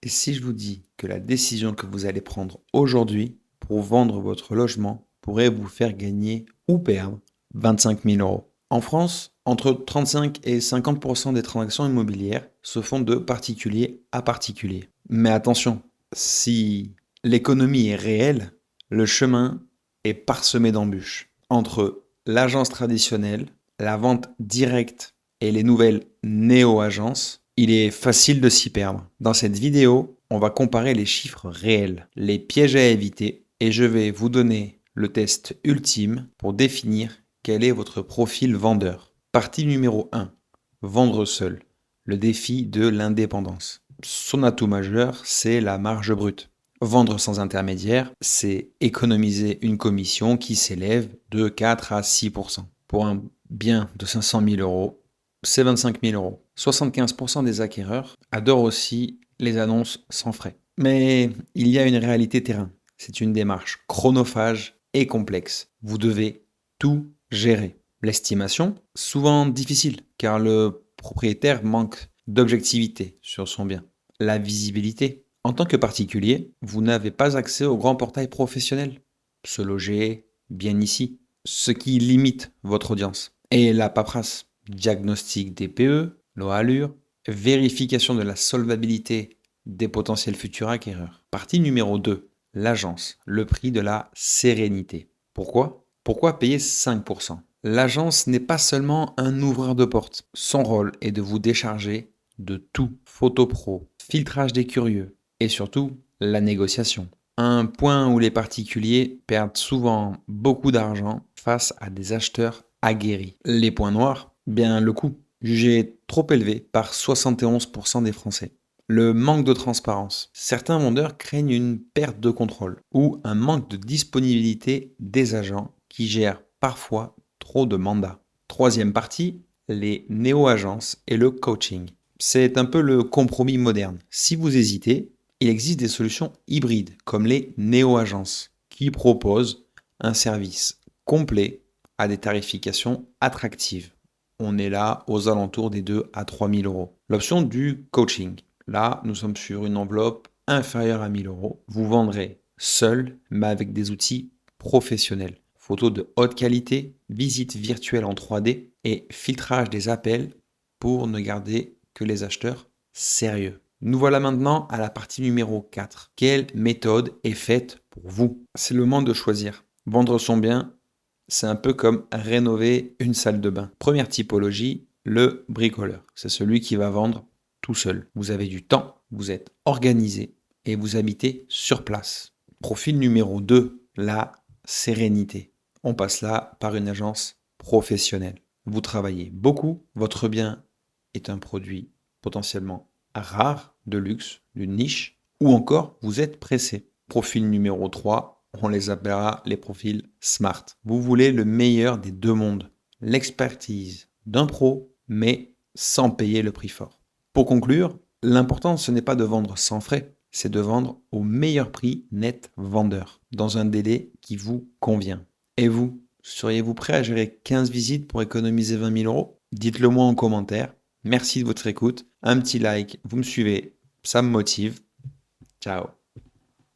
Et si je vous dis que la décision que vous allez prendre aujourd'hui pour vendre votre logement pourrait vous faire gagner ou perdre 25 000 euros? En France, entre 35 et 50% des transactions immobilières se font de particulier à particulier. Mais attention, si l'économie est réelle, le chemin est parsemé d'embûches. Entre l'agence traditionnelle, la vente directe et les nouvelles néo-agences, il est facile de s'y perdre. Dans cette vidéo, on va comparer les chiffres réels, les pièges à éviter et je vais vous donner le test ultime pour définir quel est votre profil vendeur. Partie numéro 1. Vendre seul. Le défi de l'indépendance. Son atout majeur, c'est la marge brute. Vendre sans intermédiaire, c'est économiser une commission qui s'élève de 4 à 6%. Pour un bien de 500 000 euros, c'est 25 000 euros. 75% des acquéreurs adorent aussi les annonces sans frais. Mais il y a une réalité terrain. C'est une démarche chronophage et complexe. Vous devez tout gérer. L'estimation, souvent difficile, car le propriétaire manque d'objectivité sur son bien. La visibilité. En tant que particulier, vous n'avez pas accès au grand portail professionnel. Se loger bien ici, ce qui limite votre audience. Et la paperasse. Diagnostic DPE, loi Allure, vérification de la solvabilité des potentiels futurs acquéreurs. Partie numéro 2. L'agence, le prix de la sérénité. Pourquoi payer 5%? L'agence n'est pas seulement un ouvreur de porte. Son rôle est de vous décharger de tout. Photo pro, filtrage des curieux et surtout la négociation. Un point où les particuliers perdent souvent beaucoup d'argent face à des acheteurs aguerris. Les points noirs, bien le coût, jugé trop élevé par 71% des Français. Le manque de transparence. Certains vendeurs craignent une perte de contrôle ou un manque de disponibilité des agents qui gèrent parfois trop de mandats. Troisième partie, les néo-agences et le coaching. C'est un peu le compromis moderne. Si vous hésitez, il existe des solutions hybrides comme les néo-agences qui proposent un service complet à des tarifications attractives. On est là aux alentours des 2 à 3 000 euros. L'option du coaching. Là, nous sommes sur une enveloppe inférieure à 1 000 euros. Vous vendrez seul, mais avec des outils professionnels. Photos de haute qualité, visite virtuelle en 3D et filtrage des appels pour ne garder que les acheteurs sérieux. Nous voilà maintenant à la partie numéro 4. Quelle méthode est faite pour vous? C'est le moment de choisir. Vendre son bien, c'est un peu comme rénover une salle de bain. Première typologie, le bricoleur. C'est celui qui va vendre tout seul. Vous avez du temps, vous êtes organisé et vous habitez sur place. Profil numéro 2, la sérénité. On passe là par une agence professionnelle. Vous travaillez beaucoup, votre bien est un produit potentiellement rare, de luxe, d'une niche, ou encore vous êtes pressé. Profil numéro 3, on les appellera les profils smart. Vous voulez le meilleur des deux mondes, l'expertise d'un pro, mais sans payer le prix fort. Pour conclure, l'important ce n'est pas de vendre sans frais, c'est de vendre au meilleur prix net vendeur, dans un délai qui vous convient. Et vous, seriez-vous prêt à gérer 15 visites pour économiser 20 000 euros? Dites-le moi en commentaire. Merci de votre écoute. Un petit like, vous me suivez, ça me motive. Ciao.